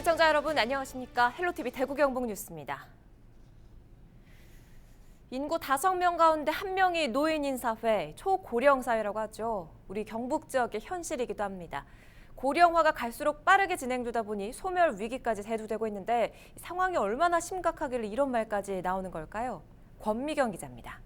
시청자 여러분 안녕하십니까? 헬로티비 대구 경북 뉴스입니다. 인구 5명 가운데 1명이 노인인 사회, 초고령 사회라고 하죠. 우리 경북 지역의 현실이기도 합니다. 고령화가 갈수록 빠르게 진행되다 보니 소멸 위기까지 대두되고 있는데 상황이 얼마나 심각하길래 이런 말까지 나오는 걸까요? 권미경 기자입니다.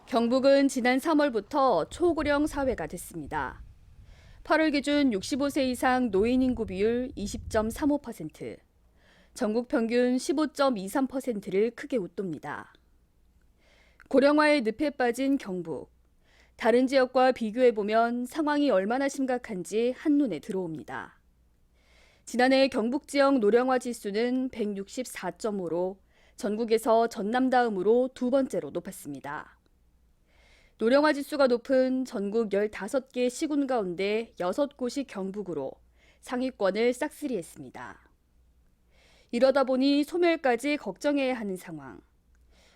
경북은 지난 3월부터 초고령 사회가 됐습니다. 8월 기준 65세 이상 노인 인구 비율 20.35%, 전국 평균 15.23%를 크게 웃돕니다. 고령화의 늪에 빠진 경북. 다른 지역과 비교해보면 상황이 얼마나 심각한지 한눈에 들어옵니다. 지난해 경북 지역 노령화 지수는 164.5로 전국에서 전남 다음으로 두 번째로 높았습니다. 노령화 지수가 높은 전국 15개 시군 가운데 6곳이 경북으로 상위권을 싹쓸이했습니다. 이러다 보니 소멸까지 걱정해야 하는 상황.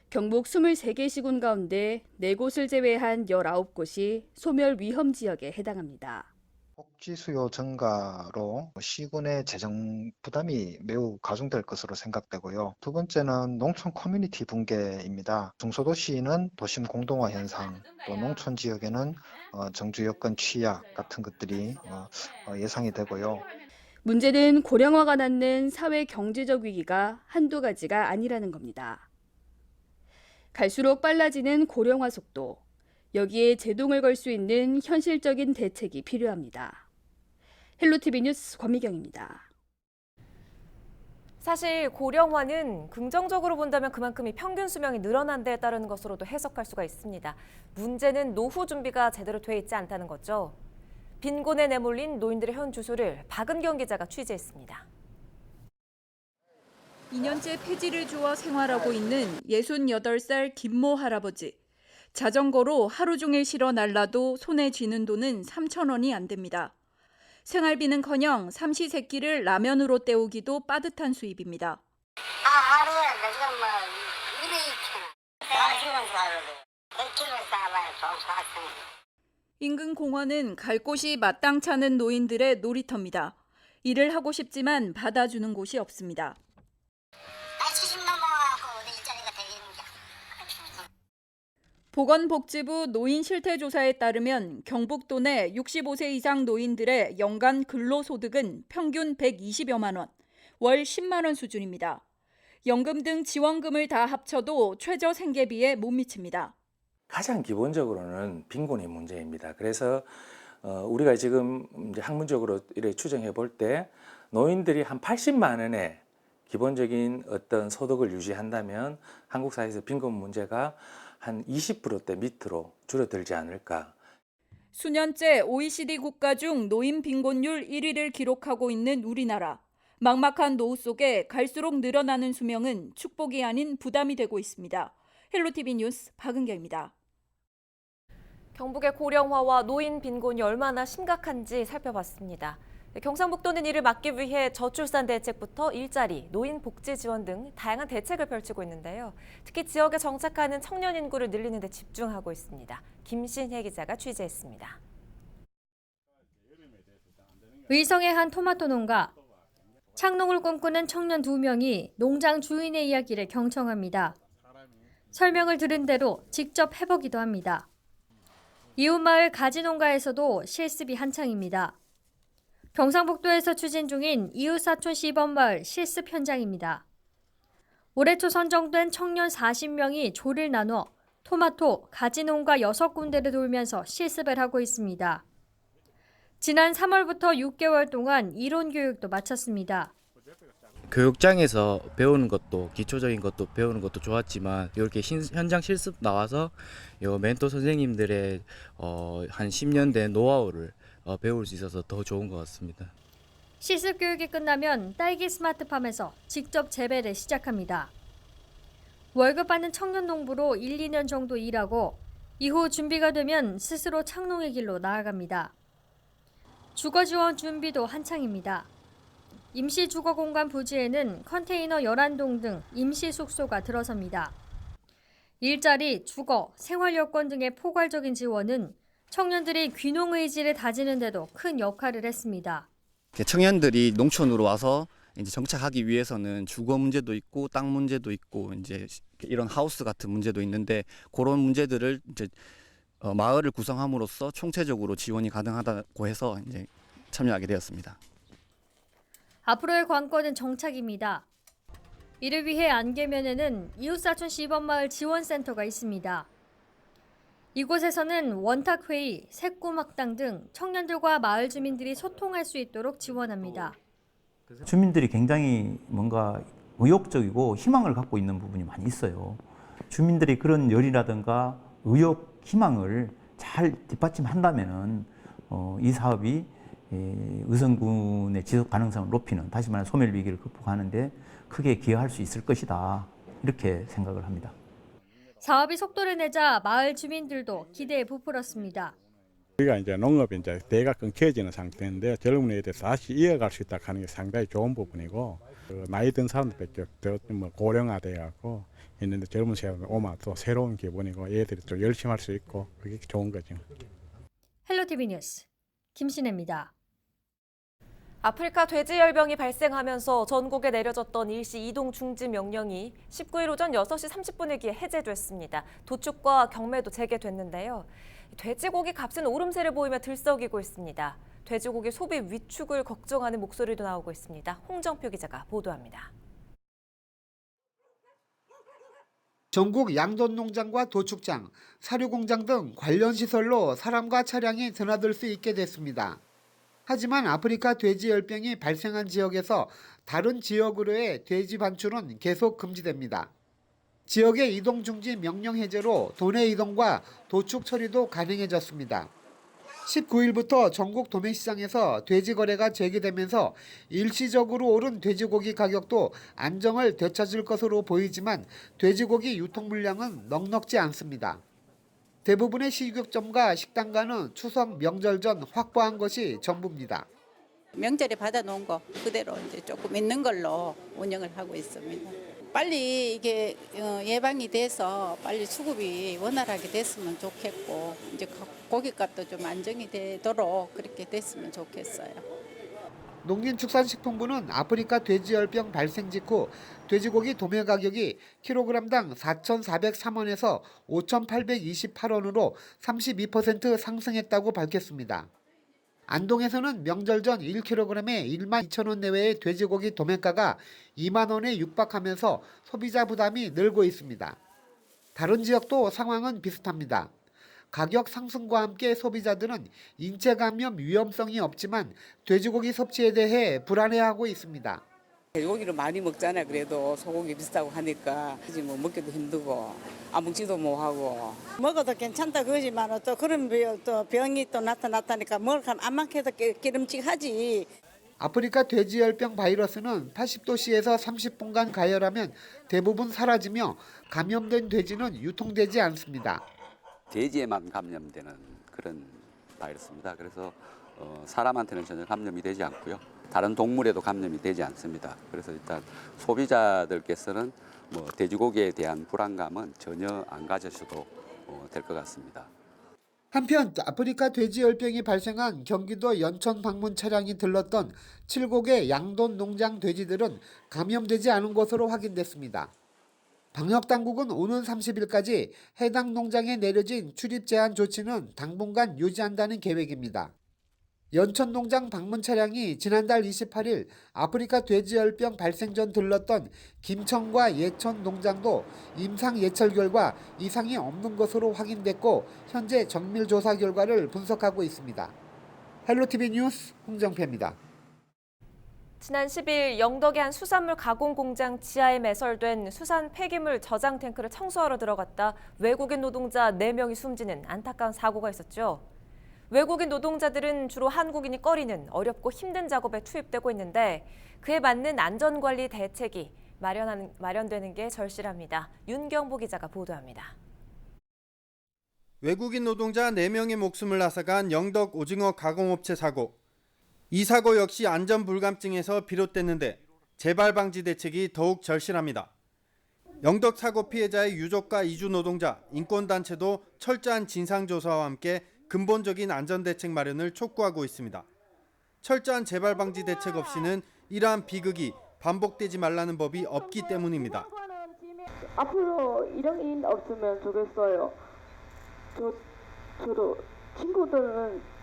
경북 23개 시군 가운데 4곳을 제외한 19곳이 소멸 위험 지역에 해당합니다. 복지 수요 증가로 시군의 재정 부담이 매우 가중될 것으로 생각되고요. 두 번째는 농촌 커뮤니티 붕괴입니다. 중소도시는 도심 공동화 현상, 또 농촌 지역에는 정주 여건 취약 같은 것들이 예상이 되고요. 문제는 고령화가 낳는 사회 경제적 위기가 한두 가지가 아니라는 겁니다. 갈수록 빨라지는 고령화 속도. 여기에 제동을 걸 수 있는 현실적인 대책이 필요합니다. 헬로티비 뉴스 권미경입니다. 사실 고령화는 긍정적으로 본다면 그만큼 이 평균 수명이 늘어난 데에 따르는 것으로도 해석할 수가 있습니다. 문제는 노후 준비가 제대로 돼 있지 않다는 거죠. 빈곤에 내몰린 노인들의 현 주소를 박은경 기자가 취재했습니다. 2년째 폐지를 주워 생활하고 있는 68살 김모 할아버지. 자전거로 하루 종일 실어 날라도 손에 쥐는 돈은 3,000원이 안 됩니다. 생활비는커녕 삼시세끼를 라면으로 때우기도 빠듯한 수입입니다. 하루에 지금 2,000원. 40원 사는데 100kg 사봐야 좀 샀어요. 인근 공원은 갈 곳이 마땅찮은 노인들의 놀이터입니다. 일을 하고 싶지만 받아주는 곳이 없습니다. 70 넘어가고 일자리가 되겠는데. 보건복지부 노인 실태조사에 따르면 경북도 내 65세 이상 노인들의 연간 근로소득은 평균 120여만 원, 월 10만 원 수준입니다. 연금 등 지원금을 다 합쳐도 최저 생계비에 못 미칩니다. 가장 기본적으로는 빈곤의 문제입니다. 그래서 우리가 지금 이제 학문적으로 이렇게 추정해 볼 때 노인들이 한 80만 원의 기본적인 어떤 소득을 유지한다면 한국 사회에서 빈곤 문제가 한 20%대 밑으로 줄어들지 않을까. 수년째 OECD 국가 중 노인 빈곤율 1위를 기록하고 있는 우리나라. 막막한 노후 속에 갈수록 늘어나는 수명은 축복이 아닌 부담이 되고 있습니다. 헬로티비 뉴스 박은경입니다. 경북의 고령화와 노인 빈곤이 얼마나 심각한지 살펴봤습니다. 경상북도는 이를 막기 위해 저출산 대책부터 일자리, 노인 복지 지원 등 다양한 대책을 펼치고 있는데요. 특히 지역에 정착하는 청년 인구를 늘리는 데 집중하고 있습니다. 김신혜 기자가 취재했습니다. 의성의 한 토마토 농가. 창농을 꿈꾸는 청년 2명이 농장 주인의 이야기를 경청합니다. 설명을 들은 대로 직접 해보기도 합니다. 이웃마을 가지농가에서도 실습이 한창입니다. 경상북도에서 추진 중인 이웃사촌 시범마을 실습 현장입니다. 올해 초 선정된 청년 40명이 조를 나눠 토마토, 가지농가 6군데를 돌면서 실습을 하고 있습니다. 지난 3월부터 6개월 동안 이론 교육도 마쳤습니다. 교육장에서 배우는 것도 기초적인 것도 배우는 것도 좋았지만 이렇게 현장 실습 나와서 요 멘토 선생님들의 한 10년 된 노하우를 배울 수 있어서 더 좋은 것 같습니다. 실습 교육이 끝나면 딸기 스마트팜에서 직접 재배를 시작합니다. 월급 받는 청년 농부로 1, 2년 정도 일하고 이후 준비가 되면 스스로 창농의 길로 나아갑니다. 주거 지원 준비도 한창입니다. 임시 주거 공간 부지에는 컨테이너 11동 등 임시 숙소가 들어섭니다. 일자리, 주거, 생활 여건 등의 포괄적인 지원은 청년들이 귀농 의지를 다지는 데도 큰 역할을 했습니다. 청년들이 농촌으로 와서 이제 정착하기 위해서는 주거 문제도 있고 땅 문제도 있고 이제 이런 하우스 같은 문제도 있는데 그런 문제들을 이제 마을을 구성함으로써 총체적으로 지원이 가능하다고 해서 이제 참여하게 되었습니다. 앞으로의 관건은 정착입니다. 이를 위해 안계면에는 이웃사촌 시범마을 지원센터가 있습니다. 이곳에서는 원탁회의, 색고막당 등 청년들과 마을 주민들이 소통할 수 있도록 지원합니다. 주민들이 굉장히 뭔가 의욕적이고 희망을 갖고 있는 부분이 많이 있어요. 주민들이 그런 열이라든가 의욕, 희망을 잘 뒷받침한다면은 이 사업이 의성군의 지속 가능성을 높이는, 다시 말해 소멸 위기를 극복하는데 크게 기여할 수 있을 것이다, 이렇게 생각을 합니다. 사업이 속도를 내자 마을 주민들도 기대에 부풀었습니다. 우리가 이제 농업이 이제 대가 끊겨지는 상태인데 젊은이에 대해서 다시 이어갈 수 있다 하는 게 상당히 좋은 부분이고, 나이 든 사람들밖에 더 고령화돼 갖고 있는데 젊은 세대들 오면 또 새로운 기분이고 얘들이 또 열심히 할 수 있고 그게 좋은 거죠. 헬로티비 뉴스 김신혜입니다. 아프리카 돼지열병이 발생하면서 전국에 내려졌던 일시 이동 중지 명령이 19일 오전 6시 30분에 기해 해제됐습니다. 도축과 경매도 재개됐는데요. 돼지고기 값은 오름세를 보이며 들썩이고 있습니다. 돼지고기 소비 위축을 걱정하는 목소리도 나오고 있습니다. 홍정표 기자가 보도합니다. 전국 양돈농장과 도축장, 사료공장 등 관련 시설로 사람과 차량이 드나들 수 있게 됐습니다. 하지만 아프리카 돼지열병이 발생한 지역에서 다른 지역으로의 돼지 반출은 계속 금지됩니다. 지역의 이동 중지 명령 해제로 도내 이동과 도축 처리도 가능해졌습니다. 19일부터 전국 도매시장에서 돼지 거래가 재개되면서 일시적으로 오른 돼지고기 가격도 안정을 되찾을 것으로 보이지만 돼지고기 유통 물량은 넉넉지 않습니다. 대부분의 식육점과 식당가는 추석 명절 전 확보한 것이 전부입니다. 명절에 받아놓은 거 그대로 이제 조금 있는 걸로 운영을 하고 있습니다. 빨리 이게 예방이 돼서 빨리 수급이 원활하게 됐으면 좋겠고, 이제 고깃값도 좀 안정이 되도록 그렇게 됐으면 좋겠어요. 농림축산식품부는 아프리카 돼지열병 발생 직후 돼지고기 도매 가격이 킬로그램당 4,403원에서 5,828원으로 32% 상승했다고 밝혔습니다. 안동에서는 명절 전 1kg에 12,000원 내외의 돼지고기 도매가가 2만 원에 육박하면서 소비자 부담이 늘고 있습니다. 다른 지역도 상황은 비슷합니다. 가격 상승과 함께 소비자들은 인체 감염 위험성이 없지만 돼지고기 섭취에 대해 불안해하고 있습니다. 돼지고기를 많이 먹잖아요. 그래도 소고기 비싸고 하니까 뭐 먹기도 힘들고 안 먹지도 못하고. 먹어도 괜찮다 그러지만 또 그런 또 병이 또 나타나니까 먹으면 안 많게도 기름직하지. 아프리카 돼지열병 바이러스는 80도씨에서 30분간 가열하면 대부분 사라지며 감염된 돼지는 유통되지 않습니다. 돼지에만 감염되는 그런 바이러스입니다. 그래서 사람한테는 전혀 감염이 되지 않고요. 다른 동물에도 감염이 되지 않습니다. 그래서 일단 소비자들께서는 뭐 돼지고기에 대한 불안감은 전혀 안 가지셔도 될 것 같습니다. 한편 아프리카 돼지열병이 발생한 경기도 연천 방문 차량이 들렀던 7곡의 양돈 농장 돼지들은 감염되지 않은 것으로 확인됐습니다. 방역당국은 오는 30일까지 해당 농장에 내려진 출입 제한 조치는 당분간 유지한다는 계획입니다. 연천 농장 방문 차량이 지난달 28일 아프리카 돼지열병 발생 전 들렀던 김천과 예천 농장도 임상 예찰 결과 이상이 없는 것으로 확인됐고 현재 정밀 조사 결과를 분석하고 있습니다. 헬로티비 뉴스 홍정표입니다. 지난 10일 영덕의 한 수산물 가공 공장 지하에 매설된 수산 폐기물 저장 탱크를 청소하러 들어갔다 외국인 노동자 4명이 숨지는 안타까운 사고가 있었죠. 외국인 노동자들은 주로 한국인이 꺼리는 어렵고 힘든 작업에 투입되고 있는데 그에 맞는 안전관리 대책이 마련되는 게 절실합니다. 윤경보 기자가 보도합니다. 외국인 노동자 4명의 목숨을 앗아간 영덕 오징어 가공업체 사고. 이 사고 역시 안전 불감증에서 비롯됐는데 재발 방지 대책이 더욱 절실합니다. 영덕 사고 피해자의 유족과 이주 노동자, 인권단체도 철저한 진상조사와 함께 근본적인 안전대책 마련을 촉구하고 있습니다. 철저한 재발 방지 대책 없이는 이러한 비극이 반복되지 말라는 법이 없기 때문입니다. 앞으로 이런 일 없으면 좋겠어요. 저도 친구들은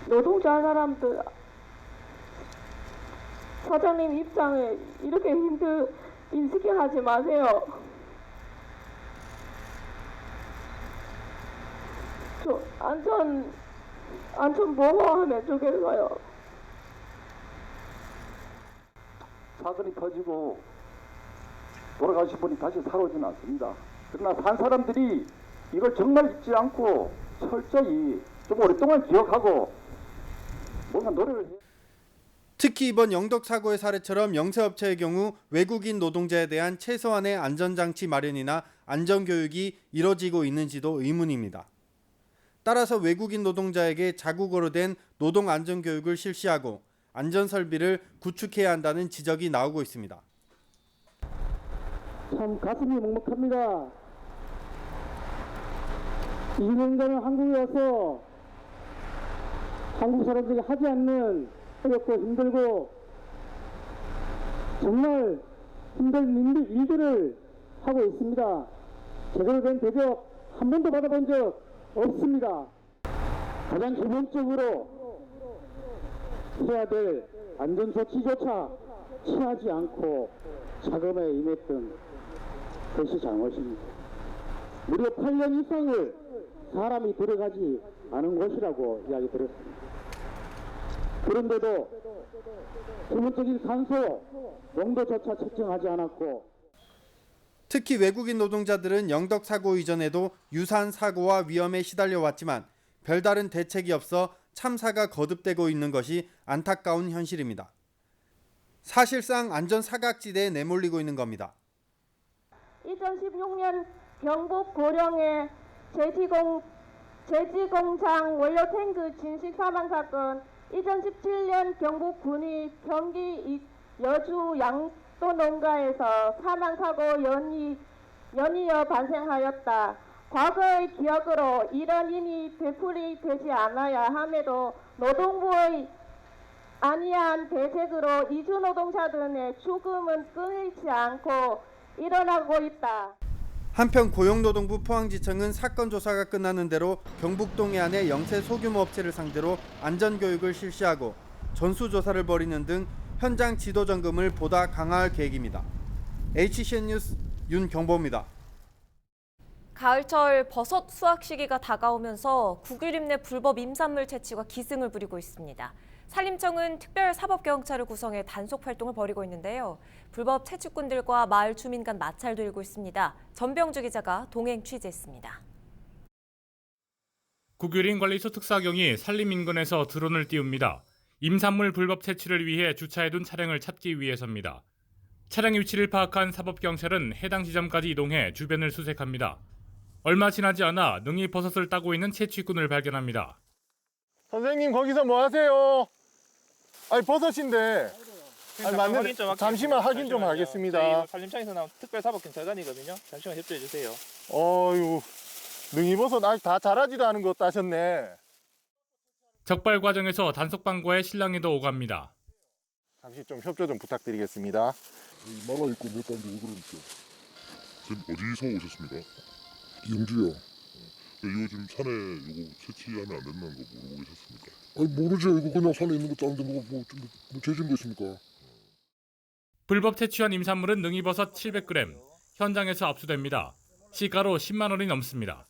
노동자 사람들 사장님 입장에 이렇게 인식해 하지 마세요. 저 안전 보호하면 좋겠어요. 사건이 터지고 돌아가신 분이 다시 살아오지는 않습니다. 그러나 산 사람들이 이걸 정말 잊지 않고 철저히 좀 오랫동안 기억하고 뭔가 노력을 해요. 특히 이번 영덕 사고의 사례처럼 영세업체의 경우 외국인 노동자에 대한 최소한의 안전장치 마련이나 안전교육이 이뤄지고 있는지도 의문입니다. 따라서 외국인 노동자에게 자국어로 된 노동안전교육을 실시하고 안전설비를 구축해야 한다는 지적이 나오고 있습니다. 참 가슴이 먹먹합니다. 2년간은 한국에 와서 한국 사람들이 하지 않는 어렵고 힘들고 정말 힘든 일들을 하고 있습니다. 제대로 된 대접 한 번도 받아본 적 없습니다. 가장 기본적으로 해야 될 안전조치조차 취하지 않고 작업에 임했던 것이 잘못입니다. 무려 8년 이상을 사람이 들어가지 않은 곳이라고 이야기 들었습니다. 그런데도 기본적인 산소 농도조차 측정하지 않았고 특히 외국인 노동자들은 영덕 사고 이전에도 유사한 사고와 위험에 시달려 왔지만 별다른 대책이 없어 참사가 거듭되고 있는 것이 안타까운 현실입니다. 사실상 안전 사각지대에 내몰리고 있는 겁니다. 2016년 경북 고령의 제지공장 원료 탱크 진식 사망 사건, 2017년 경북 군위 경기 여주 양도 농가에서 사망 사고 연이어 발생하였다. 과거의 기억으로 이런 일이 되풀이되지 않아야 함에도 노동부의 안이한 대책으로 이주 노동자들의 죽음은 끊이지 않고 일어나고 있다. 한편 고용노동부 포항지청은 사건 조사가 끝나는 대로 경북동 해안의 영세 소규모 업체를 상대로 안전교육을 실시하고 전수조사를 벌이는 등 현장 지도 점검을 보다 강화할 계획입니다. HCN 뉴스 윤경보입니다. 가을철 버섯 수확 시기가 다가오면서 국유림 내 불법 임산물 채취가 기승을 부리고 있습니다. 산림청은 특별사법경찰을 구성해 단속 활동을 벌이고 있는데요. 불법 채취꾼들과 마을 주민 간 마찰도 일고 있습니다. 전병주 기자가 동행 취재했습니다. 국유림 관리소 특사경이 산림 인근에서 드론을 띄웁니다. 임산물 불법 채취를 위해 주차해둔 차량을 찾기 위해서입니다. 차량 위치를 파악한 사법경찰은 해당 지점까지 이동해 주변을 수색합니다. 얼마 지나지 않아 능이 버섯을 따고 있는 채취꾼을 발견합니다. 선생님 거기서 뭐 하세요? 아니 버섯인데. 아니 맞는 잠시만 확인 좀 하겠습니다. 산림청에서 나온 특별사법경찰관이거든요. 잠시만 협조해 주세요. 어유 능이버섯 아직 다 자라지도 않은 거 따셨네. 적발 과정에서 단속반과의 실랑이도 오갑니다. 잠시 좀 협조 좀 부탁드리겠습니다. 말라 있고 못 봤는데 왜 그러니까? 지금 어디서 오셨습니까? 영주요. 이거 지금 산에 이거 채취하면 안 된다는 거 모르고 계셨습니까? 아니 모르죠. 이거 그냥 산에 있는 거 짜는데 뭐 죄진 거 있습니까? 불법 채취한 임산물은 능이버섯 700g, 현장에서 압수됩니다. 시가로 10만 원이 넘습니다.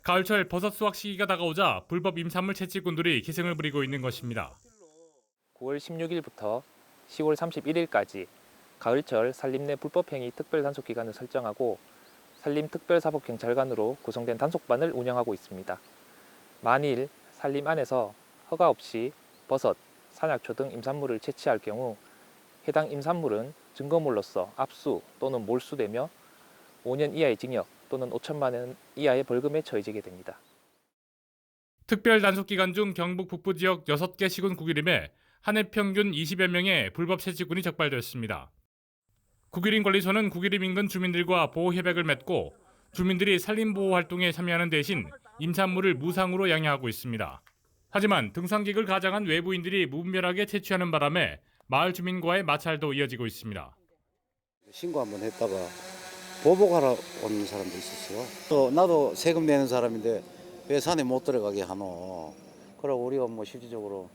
가을철 버섯 수확 시기가 다가오자 불법 임산물 채취꾼들이 기승을 부리고 있는 것입니다. 9월 16일부터 10월 31일까지 가을철 산림 내 불법 행위 특별 단속 기간을 설정하고 산림특별사법경찰관으로 구성된 단속반을 운영하고 있습니다. 만일 산림 안에서 허가 없이 버섯, 산약초 등 임산물을 채취할 경우 해당 임산물은 증거물로서 압수 또는 몰수되며 5년 이하의 징역 또는 5천만 원 이하의 벌금에 처해지게 됩니다. 특별 단속 기간 중 경북 북부 지역 6개 시군 국유림에 한 해 평균 20여 명의 불법 채취꾼이 적발됐습니다. 국유림 관리소는 국유림 인근 주민들과 보호 협약을 맺고 주민들이 산림보호 활동에 참여하는 대신 임산물을 무상으로 양해하고 있습니다. 하지만 등산객을 가장한 외부인들이 무분별하게 채취하는 바람에 마을 주민과의 마찰도 이어지고 있습니다. 신고 한번 했다가 보복하러 온 사람도 있었어요. 나도 세금 내는 사람인데 왜 산에 못 들어가게 하노. 그러고 우리가 뭐 실질적으로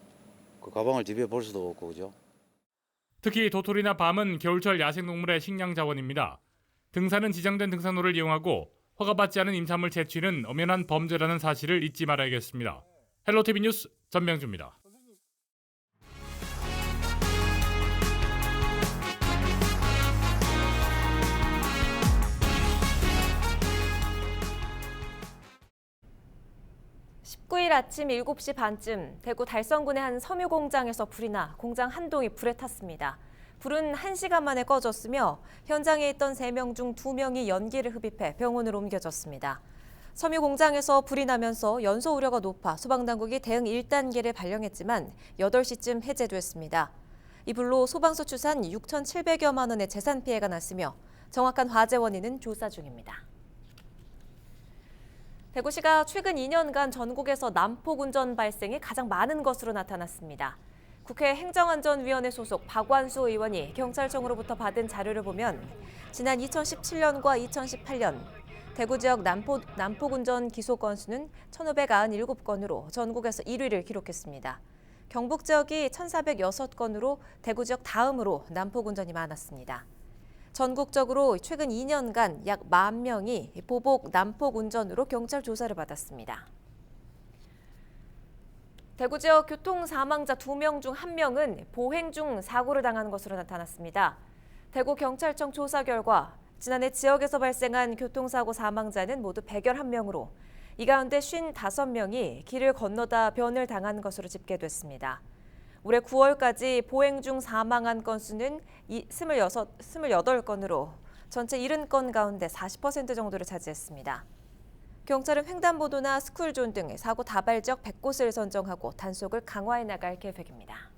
그 가방을 집에 볼 수도 없고 그죠. 특히 도토리나 밤은 겨울철 야생동물의 식량 자원입니다. 등산은 지정된 등산로를 이용하고 허가받지 않은 임산물 채취는 엄연한 범죄라는 사실을 잊지 말아야겠습니다. 헬로티비 뉴스 전명주입니다. (19일) 아침 7시 반쯤 대구 달성군의 한 섬유 공장에서 불이 나 공장 한 동이 불에 탔습니다. 불은 1시간 만에 꺼졌으며 현장에 있던 3명 중 2명이 연기를 흡입해 병원으로 옮겨졌습니다. 섬유 공장에서 불이 나면서 연소 우려가 높아 소방당국이 대응 1단계를 발령했지만 8시쯤 해제됐습니다. 이 불로 소방서 추산 6,700여만 원의 재산 피해가 났으며 정확한 화재 원인은 조사 중입니다. 대구시가 최근 2년간 전국에서 난폭 운전 발생이 가장 많은 것으로 나타났습니다. 국회 행정안전위원회 소속 박완수 의원이 경찰청으로부터 받은 자료를 보면 지난 2017년과 2018년 대구 지역 난폭 운전 기소 건수는 1,597건으로 전국에서 1위를 기록했습니다. 경북 지역이 1,406건으로 대구 지역 다음으로 난폭 운전이 많았습니다. 전국적으로 최근 2년간 약 10,000명이 보복 난폭 운전으로 경찰 조사를 받았습니다. 대구 지역 교통 사망자 2명 중 1명은 보행 중 사고를 당한 것으로 나타났습니다. 대구 경찰청 조사 결과 지난해 지역에서 발생한 교통사고 사망자는 모두 111명으로 이 가운데 55명이 길을 건너다 변을 당한 것으로 집계됐습니다. 올해 9월까지 보행 중 사망한 건수는 28건으로 전체 70건 가운데 40% 정도를 차지했습니다. 경찰은 횡단보도나 스쿨존 등 사고 다발 지역 100곳을 선정하고 단속을 강화해 나갈 계획입니다.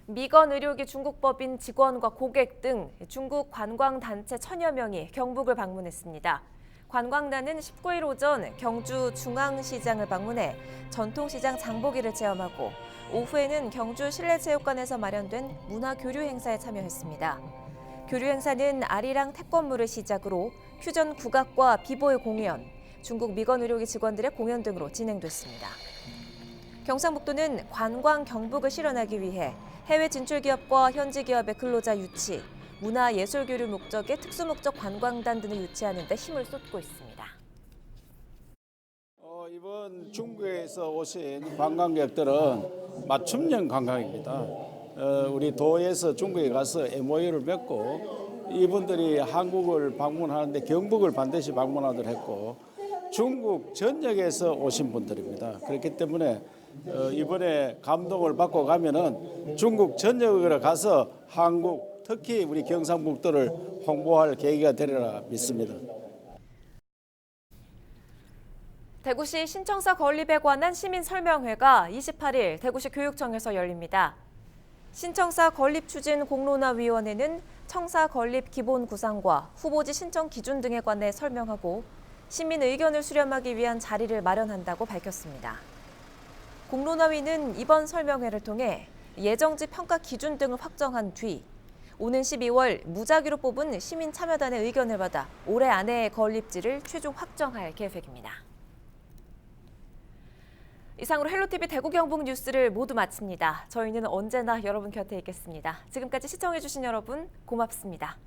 미건 의료기 중국법인 직원과 고객 등 중국 관광단체 1000여 명이 경북을 방문했습니다. 관광단은 19일 오전 경주 중앙시장을 방문해 전통시장 장보기를 체험하고 오후에는 경주 실내체육관에서 마련된 문화교류 행사에 참여했습니다. 교류 행사는 아리랑 태권무를 시작으로 퓨전 국악과 비보의 공연, 중국 미건 의료기 직원들의 공연 등으로 진행됐습니다. 경상북도는 관광 경북을 실현하기 위해 해외 진출 기업과 현지 기업의 근로자 유치, 문화예술 교류 목적의 특수목적 관광단 등을 유치하는 데 힘을 쏟고 있습니다. 이번 중국에서 오신 관광객들은 맞춤형 관광입니다. 우리 도에서 중국에 가서 MOU를 맺고 이분들이 한국을 방문하는데 경북을 반드시 방문하도록 했고 중국 전역에서 오신 분들입니다. 그렇기 때문에 이번에 감동을 받고 가면은 중국 전역으로 가서 한국 특히 우리 경상북도를 홍보할 계기가 되리라 믿습니다. 대구시 신청사 건립에 관한 시민설명회가 28일 대구시 교육청에서 열립니다. 신청사 건립 추진 공론화위원회는 청사 건립 기본 구상과 후보지 신청 기준 등에 관해 설명하고 시민 의견을 수렴하기 위한 자리를 마련한다고 밝혔습니다. 공론화위는 이번 설명회를 통해 예정지 평가 기준 등을 확정한 뒤 오는 12월 무작위로 뽑은 시민 참여단의 의견을 받아 올해 안에 건립지를 최종 확정할 계획입니다. 이상으로 헬로티비 대구 경북 뉴스를 모두 마칩니다. 저희는 언제나 여러분 곁에 있겠습니다. 지금까지 시청해주신 여러분 고맙습니다.